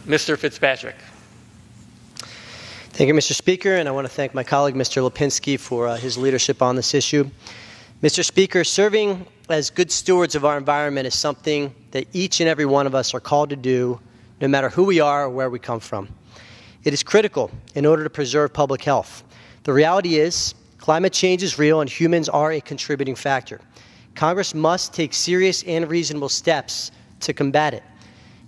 Mr. Fitzpatrick. Thank you, Mr. Speaker, and I want to thank my colleague, Mr. Lipinski, for his leadership on this issue. Mr. Speaker, serving as good stewards of our environment is something that each and every one of us are called to do, no matter who we are or where we come from. It is critical in order to preserve public health. The reality is, climate change is real and humans are a contributing factor. Congress must take serious and reasonable steps to combat it.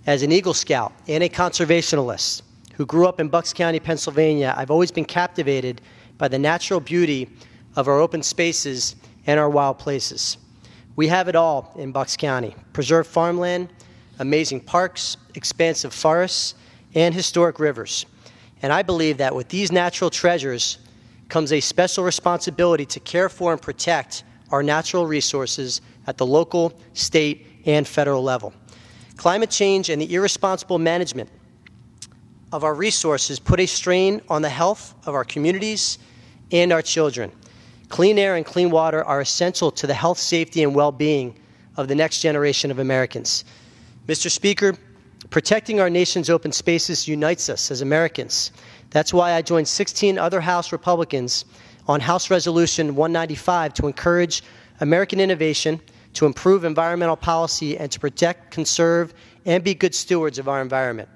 As an Eagle Scout and a conservationalist who grew up in Bucks County, Pennsylvania, I've always been captivated by the natural beauty of our open spaces and our wild places. We have it all in Bucks County: preserved farmland, amazing parks, expansive forests, and historic rivers. And I believe that with these natural treasures comes a special responsibility to care for and protect our natural resources at the local, state, and federal level. Climate change and the irresponsible management of our resources put a strain on the health of our communities and our children. Clean air and clean water are essential to the health, safety, and well-being of the next generation of Americans. Mr. Speaker, protecting our nation's open spaces unites us as Americans. That's why I joined 16 other House Republicans on House Resolution 195 to encourage American innovation, to improve environmental policy, and to protect, conserve, and be good stewards of our environment.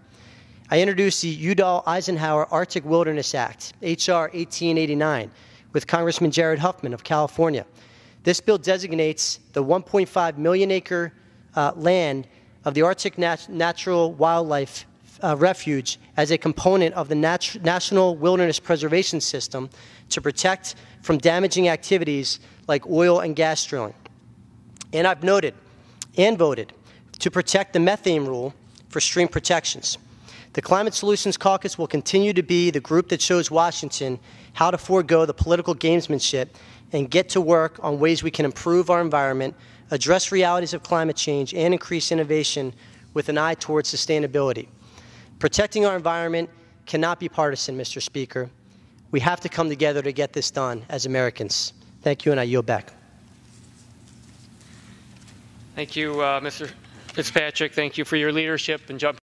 I introduced the Udall-Eisenhower Arctic Wilderness Act, H.R. 1889, with Congressman Jared Huffman of California. This bill designates the 1.5 million acre land of the Arctic Natural Wildlife Refuge as a component of the National Wilderness Preservation System to protect from damaging activities like oil and gas drilling. And I've noted and voted to protect the methane rule for stream protections. The Climate Solutions Caucus will continue to be the group that shows Washington how to forego the political gamesmanship and get to work on ways we can improve our environment, address realities of climate change, and increase innovation with an eye towards sustainability. Protecting our environment cannot be partisan, Mr. Speaker. We have to come together to get this done as Americans. Thank you, and I yield back. Thank you, Mr. Fitzpatrick. Thank you for your leadership and jumping